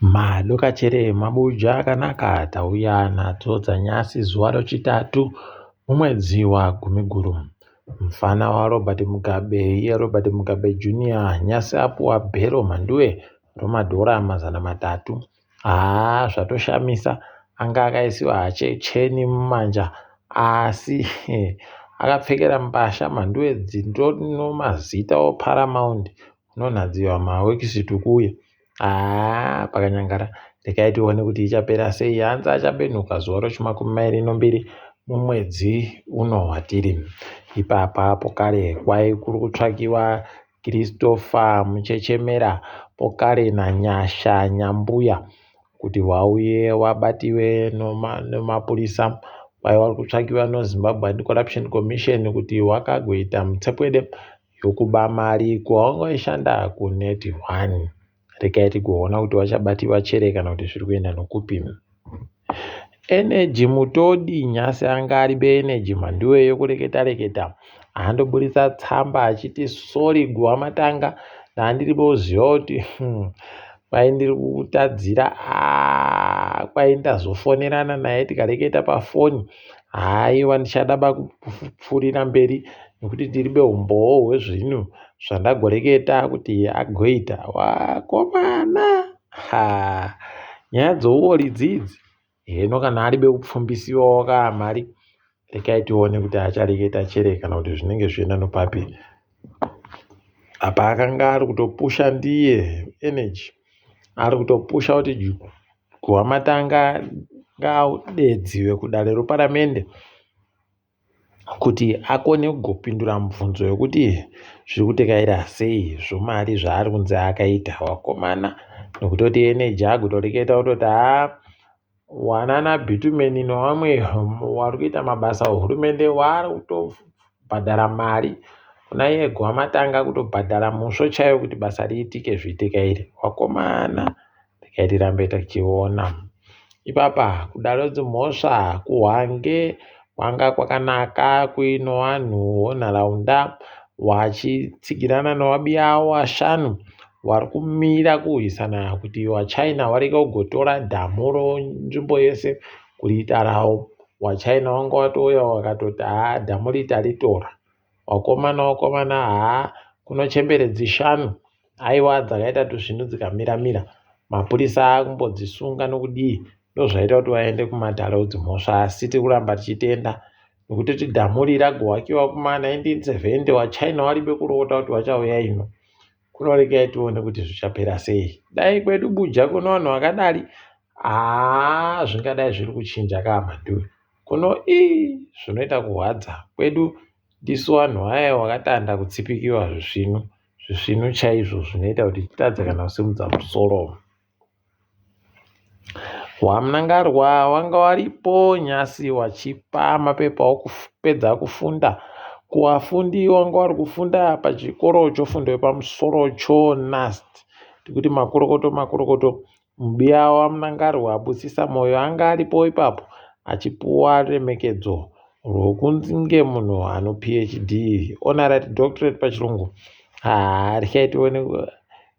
Madokachere mabuja akanaka tauya nadzo dzanyasi zuva rechitatu mumwedzi waGumiguru. Mufana waRobert Mugabe iye Robert Mugabe Junior nyasi apuwa bhero mhanduwe romadhora 300. Zvatoshamisa, anga akaisiwa hachecheni mumanja asi akapfekera mbasha mhanduwe dzindino mazita oParamount unonhadziwa mawekisitukuye. Pakanyangara rekai tione kuti ichapera sei. Hanzi achabenuka zuva rechi22 mumwedzi uno watiri. Ipapa pokare kwai kuri kutsvakiwa Christopher Muchechemera pokare naNyasha Nyambuya kuti vauye vabatiwe nemapurisa. Kwai vari kutsvakiwa noZimbabwe Anti-Corruption Commission kuti wakagoita mutsepwede yokuba mari kwawangoishanda kuNet 1. Rekai tigoona kuti vachabatiwa chere kana kuti zviri kuenda nokupi. Energy Mutodi nyasi anga ari beEnergy mhanduwe yokureketa andoburitsa tsamba achiti sori Gwamatanga ndandiri boziva kuti kwai ndiri kutadzira kwai ndazofonerana naye tikareketa pafoni. Haiwa ndichadaba kupfuurira mberi nekuti tiribe umbowo hwezvinhu zvandagoreketa kuti agoita wakomana. Nyaya dzouori dzidzi. Hino kana aribe kupfumbisiwawo kaamari, rekai tione kuti achareketa chere kana kuti zvinenge zvichienda nopapi. Apa akanga ari kutopusha ndiye Energy, ari kutopusha kuti Gwamatanga ngaadedziwe kudare reparamende kuti akone kugopindura mibvunzo yokuti zviri kutekaira sei zvomari zvaari kunzi akaita wakomana. Nokutoti Energy agotoreketa kutoti wanana Bitumen nevamwe vari kuita mabasa ehurumende vari kutobhadhara mari kuna iye Gwamatanga kutobhadhara musho chaiwo kuti basa riitike zviitikaire. Wakomana, rekai tirambe tichiona. Ipapa kudare dzimhosva kuHwange kwanga kwakanaka kuino vanhu venharaunda vachitsigirana nevabiya avo 5 vari kumira kurwisana kuti vaChina varege kugotora dhamu nzvimbo yese kuriita ravo. VaChina vanga vatouya vakatoti dhamu riti taritora. Wakomana kunochemberedzi 5 aiwa dzakaita tuzvinhu dzikamira. Mapurisa akumbodzisunga nokudii. Ndozvaita kuti vaende kumadhara dzimhosva asi tiri kuramba tichitenda nekuti dhamu riri ragovakiwa kuma1970 vaChina varibe kurota kuti vachauya ino. Kunorekai tione kuti zvichapera sei. Dai kwedu buja kuno vanhu vakadari zvingadai zviri kuchinja kaamhanduwe. Kuno zvinoita kurwadza kwedu ndisu vanhu vaya vakatanda kutsipikiwa zvisvinu chaizvo zvinoita kuti titadze kana kusimudza musoro. Hwamunangarwa wanga waripo nyasi wachipa mapepa okupedza kufunda kuvafundi wanga vari kufunda pachikoro chofundo yepamusoro choNUST kuti makorokoto. Mubiya waMunangarwa Busisa Moyo anga aripo ipapo achipuwa remekedzo rwokunge munhu ano PhD honorary doctorate pachirungu. Rekai tione,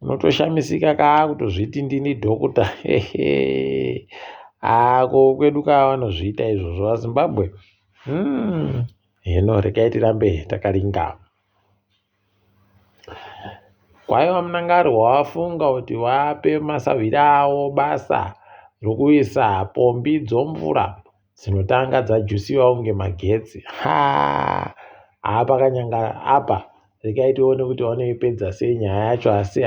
unotoshamisika kutozviti ndini dhokota. Ko kwedu vanozviita izvozvo vaZimbabwe. Hino rekai tirambe takaringa. Kwaiva Munangarwa wafunga kuti vape masavhira avo basa rokuisa pombi dzomvura dzinotanga dzajusiwa kunge magetsi. Pakanyangara apa rekai tione kuti vanoipedza sei nyaya yacho asi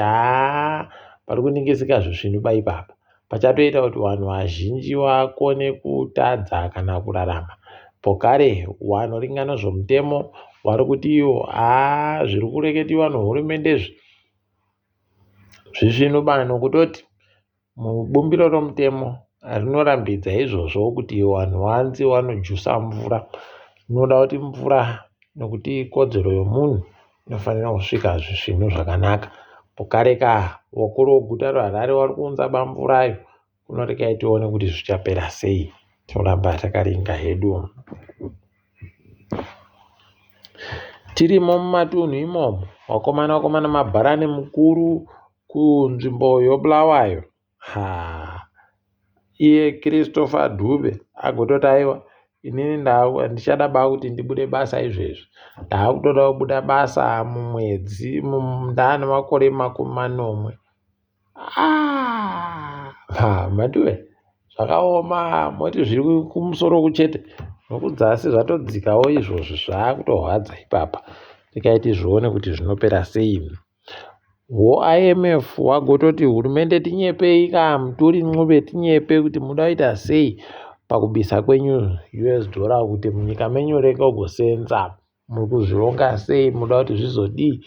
pari kuningisika zvisvinu ipapa. Pachatoita kuti vanhu vazhinji vakone kutadza kana kurarama. Pokare vanoringa nezvomutemo vari kuti ivo zviri kureketiwa nehurumende zvisvinu bano kutoti mubumbiro romutemo rinorambidza izvozvo kuti vanhu vanzi vanojusa mvura. Inoda kuti mvura nekuti ikodzero yomunhu inofanira kusvika zvisvinu zvakanaka. Pokare vakuru veguta reHarare vari kuunza bamvurayo. Kunorekai tione kuti zvichapera sei. Tinoramba takaringa hedu. Tirimo mumatunhu imomo wakomana Mabharani mukuru kunzvimbo yoBulawayo iye Christopher Dube agototi aiwa inini ndichada kuti ndibude basa izvezvi, ndakutoda kubuda basa mumwedzi ndane makore 40. Madhuwe zvakaoma, moti zviri kumusoro kuchete, nokudzasi zvatodzikawo izvozvo zvaakutorwadza ipapa. Tikaiti zvione kuti zvinopera sei. IMF wagototi hurumende tinyepei kamuturi nxube tinyepe kuti muda kuita sei pakubisa kwenyu $, kuti munyika menyu rega kugosenza muri kuzvironga sei, muda kuti zvizodii.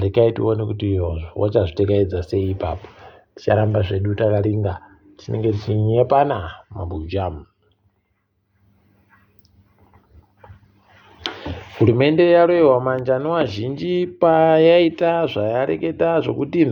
Rekai tione kuti wachazvitekedza sei ipapo. Ticharamba zvedu takaringa, tinenge tichinyepana mabujamu. Hurumende yarohwa manjano vazhinji payaita zvayareketa zvokuti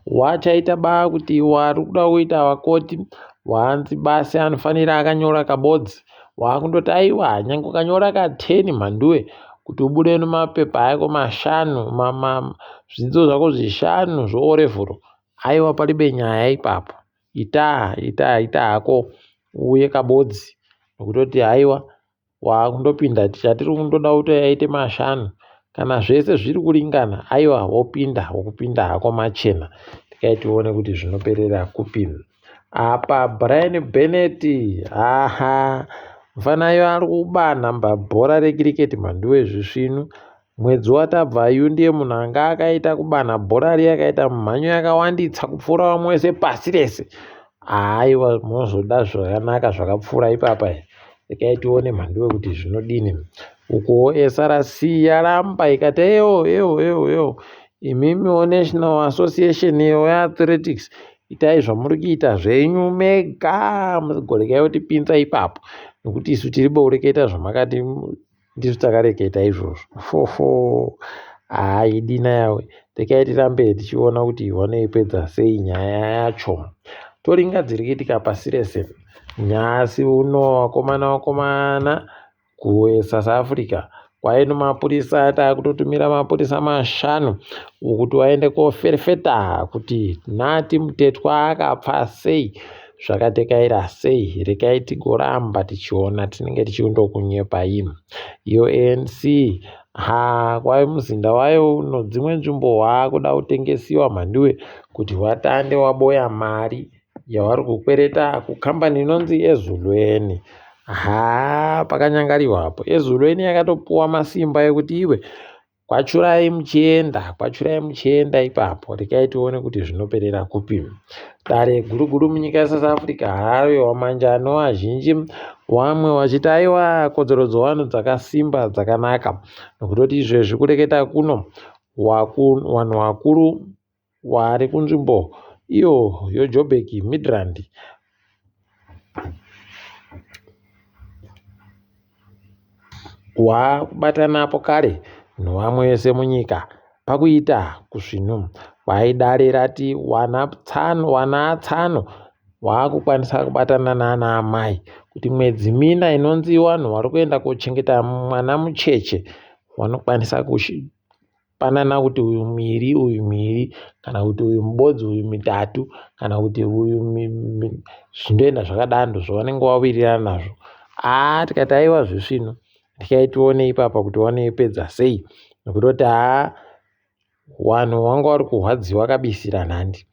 wachaita kuti wari kuda kuita vakoti wanzi basi anofanira akanyora kabodzi, wakundoti aiwa nyange ukanyora ka10 mhanduwe kuti ubude nemapepa ako 5 zvidzidzo zvako 5 zveorevhuro, aiwa paribe nyaya ipapo. Ita hako uye kabodzi nokutoti aiwa wakundopinda chatiri kundoda kuti aite 5 kana zvese zviri kuringana, aiwa wokupinda hako machena. Tikaitione kuti zvinoperera kupi. Apa Brian Bennett mufanayo ari kubanhamba bhora rekiriketi mhanduwe zvisvinu. Mwedzi watabva ndiye munhu anga akaita kubanha bhora riya akaita mhanyo yakawanditsa kupfuura vamwe wese pasi rese. Aiwa munozoda zvakanaka zvakapfuura ipapa. Tikaitione mhanduwe kuti zvinodini. Uko SRC yaramba ikati eyo imimiwo National Association yeAthletics itai zvamuri kuita zvenyu mega, mugorekai kuti pinza ipapo nokuti isu tiri boureketa zvamakati ndisu takareketa izvozvo. Idina yawe. Rekai tirambe tichiona kuti vanoipedza sei nyaya yacho. Toringa dziri kuitika pasi rese. Nyasi uno wakomana kuSouth Africa kwaino mapurisa takutotumira mapurisa 5 ukuti waende koferefeta kuti nhati mutetwa akapfa sei, zvakatekaira sei. Rekai tigoramba tichiona, tinenge tichiondokunyepai. Iyo ANC kwai muzinda wayo uno dzimwe nzvimbo waakuda kutengesiwa mhanduwe kuti watande waboya mari yavari kukwereta kukambani inonzi Ezulweni. Pakanyangariwa hapo. Ezulweni yakatopuwa masimba ekuti iwe kwachurai muchienda ipapo. Rekai tione kuti zvinoperera kupi. Dare guruguru munyika yeSouth Africa harohwa manjano vazhinji, vamwe vachiti aiwa kodzero dzevanhu dzakasimba dzakanaka, nokutoti izvezvi kureketa kuno vanhu vakuru vari kunzvimbo iyo yoJoburg Midrand wakubatanapo kare nevamwe vese munyika pakuita kuzvinu. Vaidare rati wana 5 wakukwanisa kubatana nana amai kuti mwedzi 4 inonzi vanhu vari kuenda kochengeta mwana mucheche vanokwanisa kupanana kuti uyu miviri kana kuti uyu mubodzi uyu 3 kana kuti uyu zvindoenda zvakadaro zvavanenge vawirirana nazvo. Tikati aiwa zvisvino. Tikaitione ipapa kuti vanoipedza sei, nokutoti vanhu vanga vari kurwadziwa kabisira nhandi.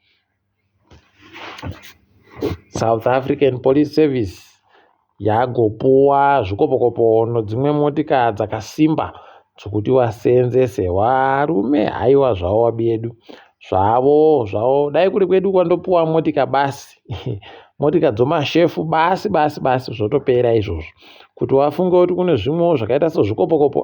South African Police Service yagopuwa zvikopokopo nedzimwe motika dzakasimba zvokuti vaseenzese varume. Aiwa zvavo vabedu zvavo dai kuri kwedu kwandopuwa motika basi motika dzomashefu basi zvotopera izvozvo. Kuti wafunga kuti kune zvimwewo zvakaita sezvikopokopo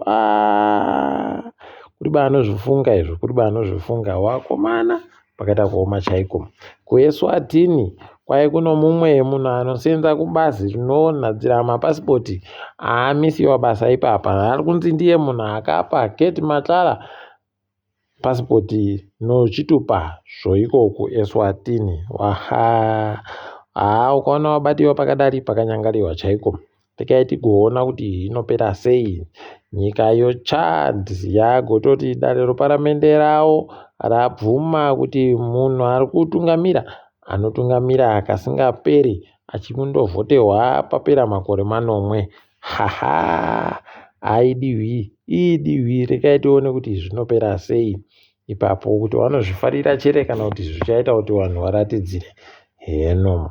kuri banozvifunga izvo, kuri banozvifunga. Wakomana pakaita kuoma chaiko. KuEswatini kwai kuno mumwe munhu anosenza kubazi rinonhadzira mapasipoti aamisiwa basa ipapa. Ari kunzi ndiye munhu akapa Kate Matlala pasipoti nochitupa zvoiko kuEswatini. Ukaona wabatiwa pakadari pakanyangariwa chaiko. Tikaiti kuona kuti inopera sei. Nyika yoChad yagototi dare reparamende ravo rabvuma kuti munhu ari kutungamira anotungamira kasingaperi achindovhoterwa papera makore manomwe. Haha, idiwi rekai tione kuti zvinopera sei ipapo, kuti vanozvifarira chere kana kuti zvichaita kuti vanhu varatidzire. Heno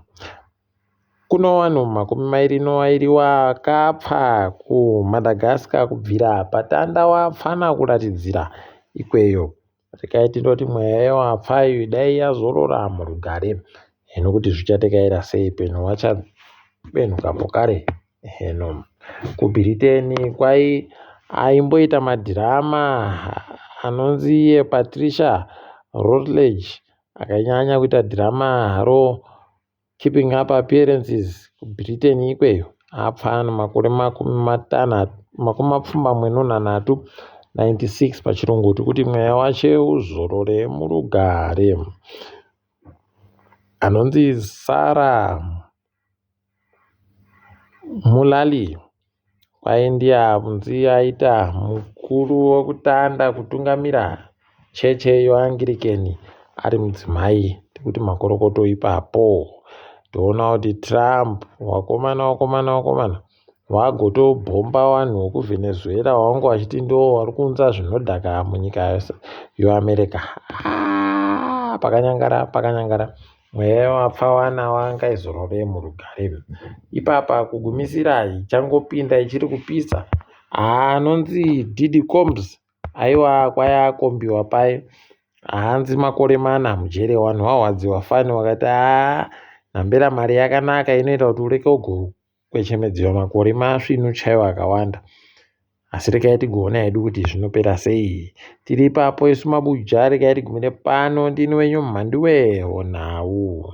kuno vanhu 22 vakapfa kuMadagascar kubvira patanda wapfana kuratidzira ikweyo. Rekai tindoti mweya wapfa iyo dai yazorora murugare. Heno kuti zvichategaira sei, penyu wachabenhukapo kare. Heno kuBritain aimboita madhirama anonzi Patricia Routledge akanyanya kuita dhirama Keeping Up Appearances kuBritain ikweyo. Apfa namakore 96 pachirungu, kuti mweya wache uzorore murugare. Anonzi Sarah Mulali ndiye aita mukuru wekutanda kutungamira cheche yeAnglican ari mudzimai, kuti makorokoto ipapo. Toona kuti Trump wakomana wagotobhomba vanhu vekuVenezuela wanga vachiti ndo vari kuunza zvinodhaka munyika yeAmerica. Pakanyangara. Mweya wapfa vana vangaizorore murugare. Ipapa kugumisira ichangopinda ichiri kupisa anonzi Diddy Combs, aiwa kwaiakombiwa pai hanzi makore 4 mujere. Vanhu vahwadziwa fani vakati nhambera mari yakanaka inoita kuti ureke kugokwechemedziwa makore masvinu chaiwo akawanda. Asi rekai tigoona hedu kuti zvinopera sei. Tiri ipapo isu mabuja, rekai tigumire pano. Ndini wenyu Mhandiwe Onhau.